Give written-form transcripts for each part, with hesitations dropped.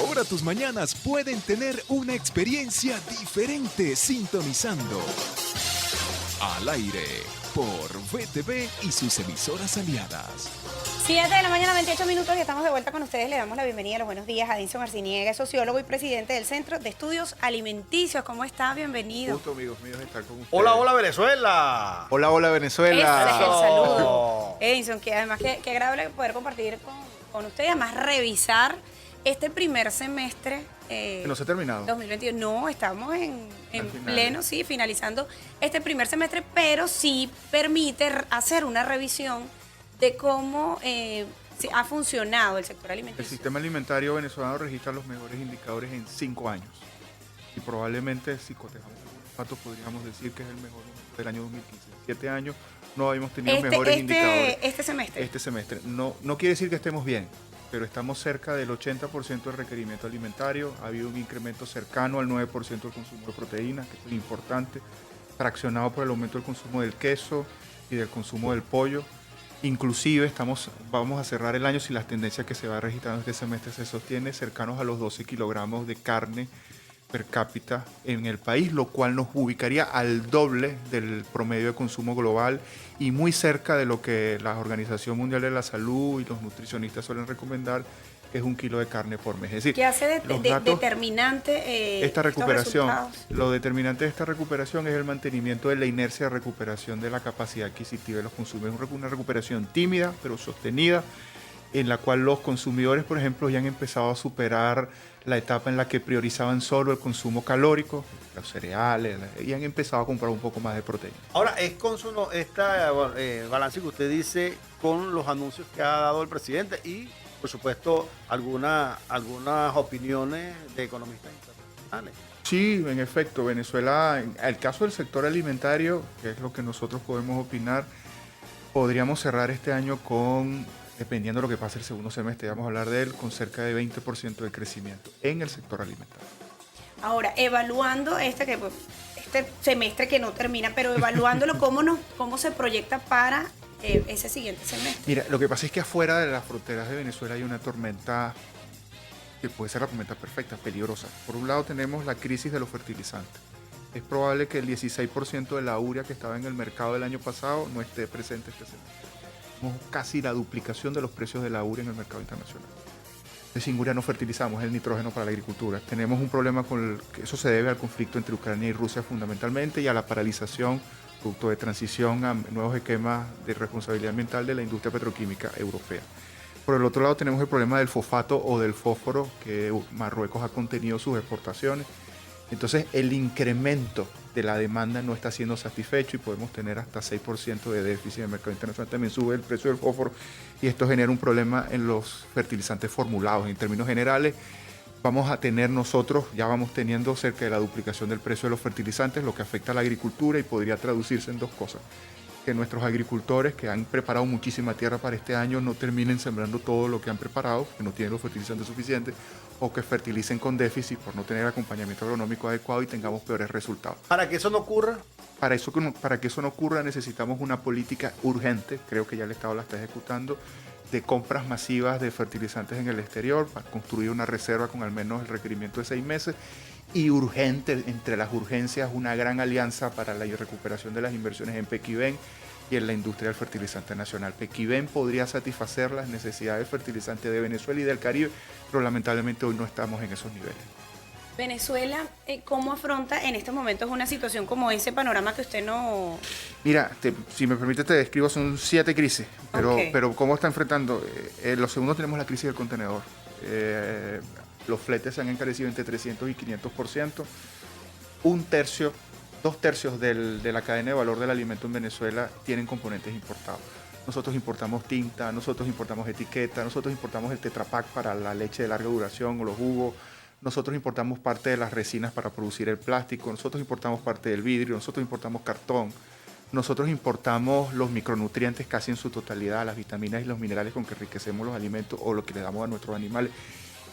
Ahora tus mañanas pueden tener una experiencia diferente sintonizando Al Aire por VTV y sus emisoras aliadas. 7 de la mañana, 28 minutos y estamos de vuelta con ustedes. Le damos la bienvenida, los buenos días a Edinson Arciniega, sociólogo y presidente del Centro de Estudios Alimenticios. ¿Cómo está? Bienvenido. Gusto, amigos míos, estar con ustedes. Hola, hola, Venezuela. Hola, hola, Venezuela. Ese es el saludo. Edinson, que además qué agradable poder compartir con ustedes, además revisar este primer semestre. Que no se ha terminado. 2022. No, estamos en pleno, sí, finalizando este primer semestre, pero sí permite hacer una revisión de cómo ha funcionado el sector alimenticio. El sistema alimentario venezolano registra los mejores indicadores en 5 años. Y probablemente, si cotejamos algunos datos, podríamos decir que es el mejor del año 2015. 7 años no habíamos tenido mejores indicadores. Este semestre. No quiere decir que estemos bien, pero estamos cerca del 80% del requerimiento alimentario. Ha habido un incremento cercano al 9% del consumo de proteínas, que es muy importante, fraccionado por el aumento del consumo del queso y del consumo del pollo. Inclusive vamos a cerrar el año, si las tendencias que se va registrando este semestre se sostiene, cercanos a los 12 kilogramos de carne per cápita en el país, lo cual nos ubicaría al doble del promedio de consumo global y muy cerca de lo que la Organización Mundial de la Salud y los nutricionistas suelen recomendar, que es 1 kilo de carne por mes. Es decir, ¿qué hace determinante esta recuperación? Estos Lo determinante de esta recuperación es el mantenimiento de la inercia de recuperación de la capacidad adquisitiva de los consumidores. Es una recuperación tímida, pero sostenida, en la cual los consumidores, por ejemplo, ya han empezado a superar la etapa en la que priorizaban solo el consumo calórico, los cereales, y han empezado a comprar un poco más de proteína. Ahora, es consono esta balance que usted dice con los anuncios que ha dado el presidente y, por supuesto, algunas opiniones de economistas internacionales. Sí, en efecto, Venezuela, en el caso del sector alimentario, que es lo que nosotros podemos opinar, podríamos cerrar este año con, dependiendo de lo que pase el segundo semestre, vamos a hablar de él, con cerca de 20% de crecimiento en el sector alimentario. Ahora, evaluando este semestre que no termina, pero evaluándolo, ¿cómo se proyecta para ese siguiente semestre? Mira, lo que pasa es que afuera de las fronteras de Venezuela hay una tormenta que puede ser la tormenta perfecta, peligrosa. Por un lado tenemos la crisis de los fertilizantes. Es probable que el 16% de la urea que estaba en el mercado del año pasado no esté presente este semestre. Tenemos casi la duplicación de los precios de la urea en el mercado internacional. Sin urea no fertilizamos, el nitrógeno para la agricultura. Tenemos un problema que eso se debe al conflicto entre Ucrania y Rusia fundamentalmente y a la paralización producto de transición a nuevos esquemas de responsabilidad ambiental de la industria petroquímica europea. Por el otro lado tenemos el problema del fosfato o del fósforo, que Marruecos ha contenido sus exportaciones. Entonces el incremento de la demanda no está siendo satisfecho y podemos tener hasta 6% de déficit en el mercado internacional. También sube el precio del fósforo y esto genera un problema en los fertilizantes formulados. En términos generales, vamos a tener nosotros, ya vamos teniendo cerca de la duplicación del precio de los fertilizantes, lo que afecta a la agricultura y podría traducirse en dos cosas. Que nuestros agricultores que han preparado muchísima tierra para este año no terminen sembrando todo lo que han preparado, que no tienen los fertilizantes suficientes, o que fertilicen con déficit por no tener acompañamiento agronómico adecuado y tengamos peores resultados. ¿Para que eso no ocurra? Para que eso no ocurra necesitamos una política urgente, creo que ya el Estado la está ejecutando, de compras masivas de fertilizantes en el exterior, para construir una reserva con al menos el requerimiento de 6 meses, y urgente, entre las urgencias, una gran alianza para la recuperación de las inversiones en Pequiven y en la industria del fertilizante nacional. Pequiven podría satisfacer las necesidades de fertilizante de Venezuela y del Caribe, pero lamentablemente hoy no estamos en esos niveles. Venezuela, ¿cómo afronta en estos momentos una situación como ese panorama que usted no...? Mira, si me permite te describo, son 7 crisis, Okay. pero ¿cómo está enfrentando? Lo segundo tenemos la crisis del contenedor. Los fletes se han encarecido entre 300 y 500%. 2/3 de la cadena de valor del alimento en Venezuela tienen componentes importados. Nosotros importamos tinta, nosotros importamos etiqueta, nosotros importamos el Tetra Pak para la leche de larga duración o los jugos, nosotros importamos parte de las resinas para producir el plástico, nosotros importamos parte del vidrio, nosotros importamos cartón, nosotros importamos los micronutrientes casi en su totalidad, las vitaminas y los minerales con que enriquecemos los alimentos o lo que le damos a nuestros animales.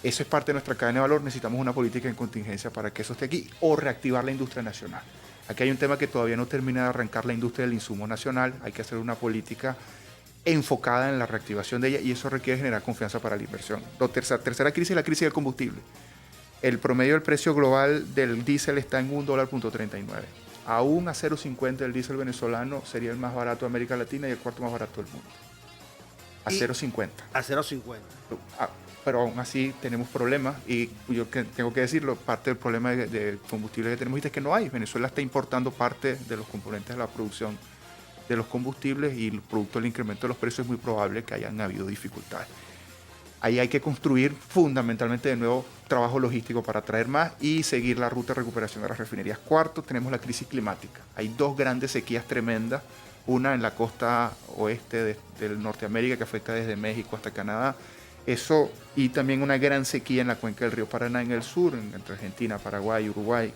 Eso es parte de nuestra cadena de valor, necesitamos una política en contingencia para que eso esté aquí o reactivar la industria nacional. Aquí hay un tema que todavía no termina de arrancar la industria del insumo nacional, hay que hacer una política enfocada en la reactivación de ella, y eso requiere generar confianza para la inversión. La tercera crisis es la crisis del combustible. El promedio del precio global del diésel está en $1.39. Aún a 0.50 el diésel venezolano sería el más barato de América Latina y el cuarto más barato del mundo. A 0.50. A 0.50. Pero aún así tenemos problemas, y yo tengo que decirlo, parte del problema de combustible que tenemos es que no hay. Venezuela está importando parte de los componentes de la producción de los combustibles, y producto del incremento de los precios es muy probable que hayan habido dificultades. Ahí hay que construir fundamentalmente de nuevo trabajo logístico para traer más y seguir la ruta de recuperación de las refinerías. Cuarto, tenemos la crisis climática. Hay dos grandes sequías tremendas, una en la costa oeste del Norteamérica que afecta desde México hasta Canadá. Eso, y también una gran sequía en la cuenca del río Paraná en el sur, entre Argentina, Paraguay, Uruguay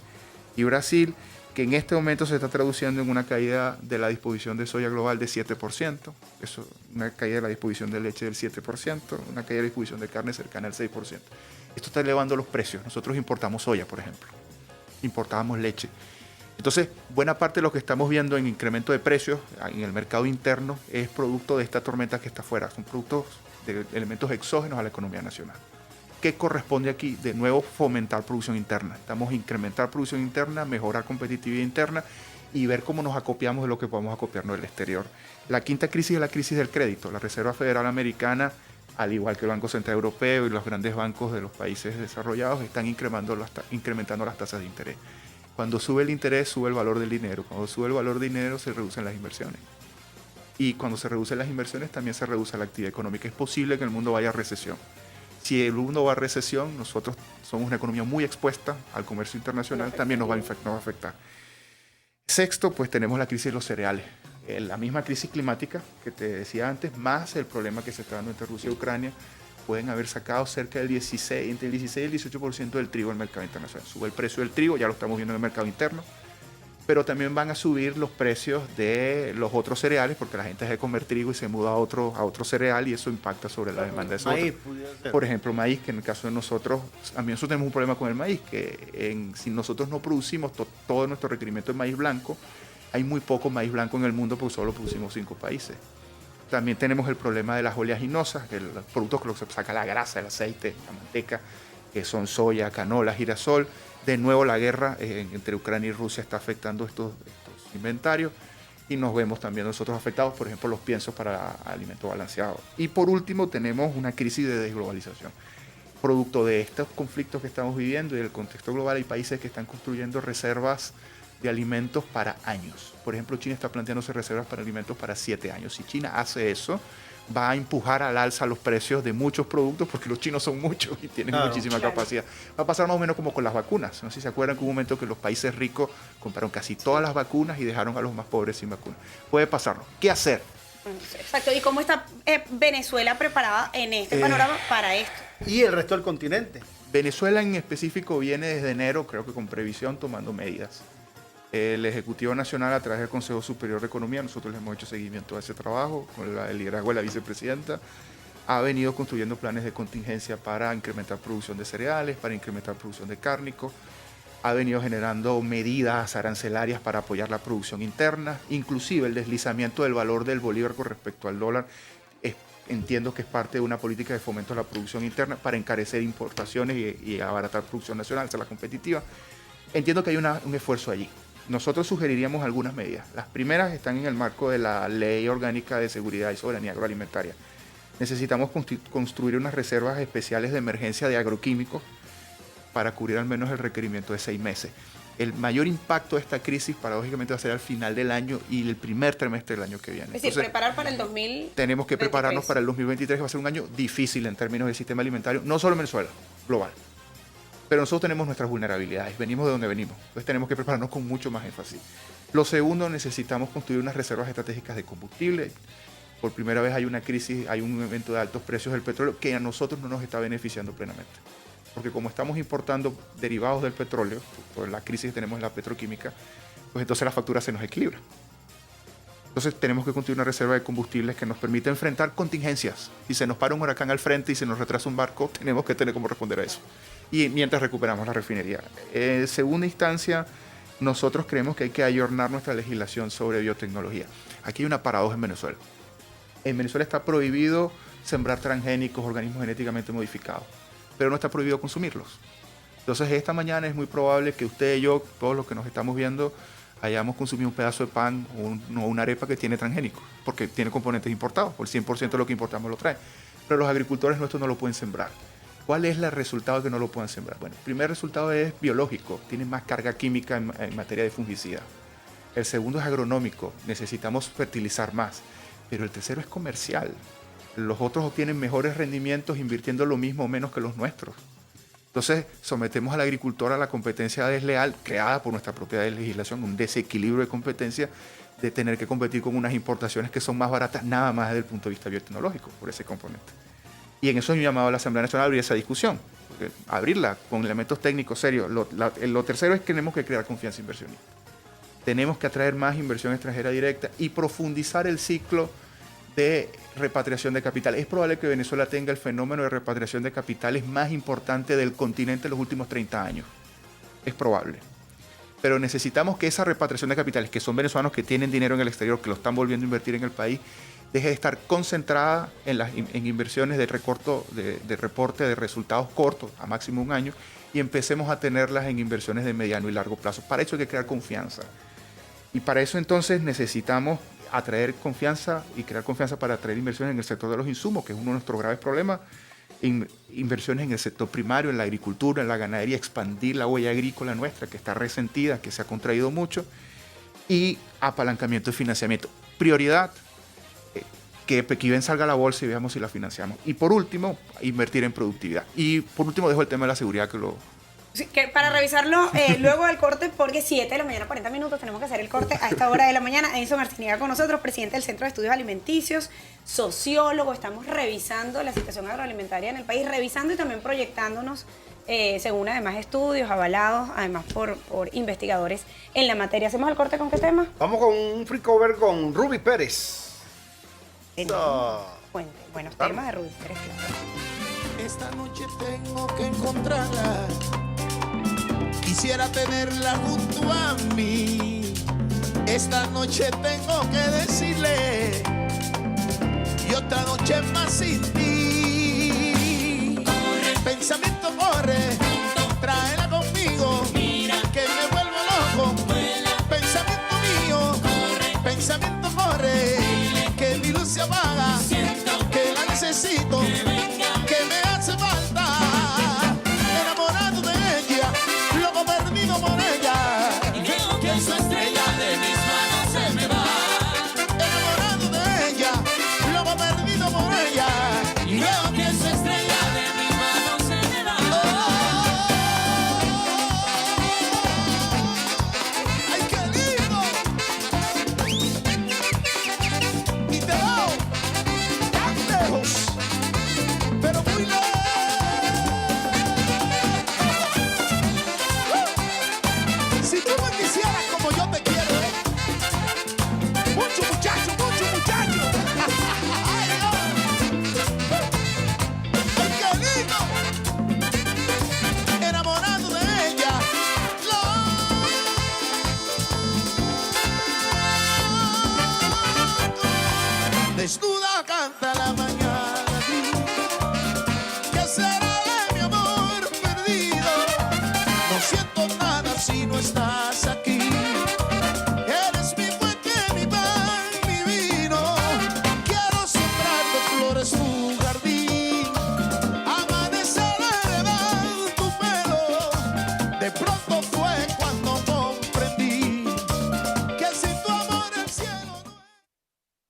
y Brasil, que en este momento se está traduciendo en una caída de la disposición de soya global de 7%, eso, una caída de la disposición de leche del 7%, una caída de la disposición de carne cercana al 6%. Esto está elevando los precios. Nosotros importamos soya, por ejemplo, importábamos leche. Entonces, buena parte de lo que estamos viendo en incremento de precios en el mercado interno es producto de esta tormenta que está afuera, son productos de elementos exógenos a la economía nacional. ¿Qué corresponde aquí? De nuevo, fomentar producción interna. Estamos a incrementar producción interna, mejorar competitividad interna y ver cómo nos acopiamos de lo que podemos acopiarnos del exterior. La quinta crisis es la crisis del crédito. La Reserva Federal Americana, al igual que el Banco Central Europeo y los grandes bancos de los países desarrollados, están incrementando las tasas de interés. Cuando sube el interés, sube el valor del dinero. Cuando sube el valor del dinero, se reducen las inversiones. Y cuando se reducen las inversiones, también se reduce la actividad económica. Es posible que el mundo vaya a recesión. Si el mundo va a recesión, nosotros somos una economía muy expuesta al comercio internacional, también nos va a afectar. Sexto, pues tenemos la crisis de los cereales. La misma crisis climática que te decía antes, más el problema que se está dando entre Rusia y Ucrania, pueden haber sacado cerca del entre el 16 y el 18% del trigo del mercado internacional. Sube el precio del trigo, ya lo estamos viendo en el mercado interno, pero también van a subir los precios de los otros cereales, porque la gente deja de comer trigo y se muda a otro cereal, y eso impacta sobre la demanda de esos otros. Por ejemplo, maíz, que en el caso de nosotros, también nosotros tenemos un problema con el maíz, que si nosotros no producimos todo nuestro requerimiento de maíz blanco, hay muy poco maíz blanco en el mundo porque solo producimos 5 países. También tenemos el problema de las oleaginosas, los productos que se saca la grasa, el aceite, la manteca, que son soya, canola, girasol. De nuevo la guerra entre Ucrania y Rusia está afectando estos inventarios, y nos vemos también nosotros afectados, por ejemplo, los piensos para alimento balanceado. Y por último tenemos una crisis de desglobalización. Producto de estos conflictos que estamos viviendo y del contexto global, hay países que están construyendo reservas de alimentos para años. Por ejemplo, China está planteándose reservas para alimentos para 7 años. Si China hace eso, va a empujar al alza los precios de muchos productos, porque los chinos son muchos y tienen muchísima capacidad. Va a pasar más o menos como con las vacunas. No sé si se acuerdan que hubo un momento que los países ricos compraron casi todas las vacunas y dejaron a los más pobres sin vacunas. Puede pasarlo. ¿Qué hacer? Exacto. ¿Y cómo está Venezuela preparada en este panorama para esto? ¿Y el resto del continente? Venezuela en específico viene desde enero, creo que con previsión, tomando medidas. El Ejecutivo Nacional, a través del Consejo Superior de Economía, nosotros le hemos hecho seguimiento a ese trabajo con el liderazgo de la vicepresidenta, ha venido construyendo planes de contingencia para incrementar producción de cereales, para incrementar producción de cárnicos, ha venido generando medidas arancelarias para apoyar la producción interna, inclusive el deslizamiento del valor del bolívar con respecto al dólar. Entiendo que es parte de una política de fomento a la producción interna para encarecer importaciones y abaratar producción nacional, hacerla competitiva. Entiendo que hay un esfuerzo allí. Nosotros sugeriríamos algunas medidas. Las primeras están en el marco de la Ley Orgánica de Seguridad y Soberanía Agroalimentaria. Necesitamos construir unas reservas especiales de emergencia de agroquímicos para cubrir al menos el requerimiento de 6 meses. El mayor impacto de esta crisis, paradójicamente, va a ser al final del año y el primer trimestre del año que viene. Es decir, preparar para el 2023. Tenemos que prepararnos para el 2023, que va a ser un año difícil en términos del sistema alimentario, no solo en Venezuela, global. Pero nosotros tenemos nuestras vulnerabilidades, venimos de donde venimos, entonces tenemos que prepararnos con mucho más énfasis. Lo segundo, necesitamos construir unas reservas estratégicas de combustible. Por primera vez hay una crisis, hay un evento de altos precios del petróleo que a nosotros no nos está beneficiando plenamente. Porque como estamos importando derivados del petróleo, por la crisis que tenemos en la petroquímica, pues entonces la factura se nos equilibra. Entonces tenemos que construir una reserva de combustibles que nos permita enfrentar contingencias. Si se nos para un huracán al frente y se nos retrasa un barco, tenemos que tener cómo responder a eso. Y mientras recuperamos la refinería. En segunda instancia, nosotros creemos que hay que ayornar nuestra legislación sobre biotecnología. Aquí hay una paradoja en Venezuela. En Venezuela está prohibido sembrar transgénicos, organismos genéticamente modificados, pero no está prohibido consumirlos. Entonces esta mañana es muy probable que usted y yo, todos los que nos estamos viendo, hayamos consumido un pedazo de pan o una arepa que tiene transgénicos, porque tiene componentes importados, por el 100% de lo que importamos lo trae. Pero los agricultores nuestros no lo pueden sembrar. ¿Cuál es el resultado de que no lo puedan sembrar? Bueno, el primer resultado es biológico, tiene más carga química en materia de fungicida. El segundo es agronómico, necesitamos fertilizar más. Pero el tercero es comercial. Los otros obtienen mejores rendimientos invirtiendo lo mismo o menos que los nuestros. Entonces, sometemos al agricultor a la competencia desleal creada por nuestra propia legislación, un desequilibrio de competencia de tener que competir con unas importaciones que son más baratas, nada más desde el punto de vista biotecnológico, por ese componente. Y en eso es mi llamado a la Asamblea Nacional a abrir esa discusión, abrirla con elementos técnicos serios. Lo tercero es que tenemos que crear confianza inversionista. Tenemos que atraer más inversión extranjera directa y profundizar el ciclo de repatriación de capitales. Es probable que Venezuela tenga el fenómeno de repatriación de capitales más importante del continente en los últimos 30 años. Es probable. Pero necesitamos que esa repatriación de capitales, que son venezolanos que tienen dinero en el exterior, que lo están volviendo a invertir en el país, deje de estar concentrada en inversiones de reporte de resultados cortos, a máximo un año, y empecemos a tenerlas en inversiones de mediano y largo plazo. Para eso hay que crear confianza. Y para eso entonces necesitamos atraer confianza y crear confianza para atraer inversiones en el sector de los insumos, que es uno de nuestros graves problemas. Inversiones en el sector primario, en la agricultura, en la ganadería, expandir la huella agrícola nuestra, que está resentida, que se ha contraído mucho, y apalancamiento de financiamiento. Prioridad, que Pequiven salga a la bolsa y veamos si la financiamos. Y por último, invertir en productividad. Y por último dejo el tema de la seguridad que lo... Sí, que para revisarlo luego del corte, porque 7 de la mañana, 40 minutos, tenemos que hacer el corte a esta hora de la mañana. Edison Arciniega con nosotros, presidente del Centro de Estudios Alimenticios, sociólogo. Estamos revisando la situación agroalimentaria en el país, revisando y también proyectándonos según además estudios avalados, además por investigadores en la materia. ¿Hacemos el corte con qué tema? Vamos con un free cover con Ruby Pérez. Fuente. Buenos temas de Ruby Pérez. Esta noche tengo que encontrarla. Quisiera tenerla junto a mí. Esta noche tengo que decirle y otra noche más sin ti. Corre. El pensamiento corre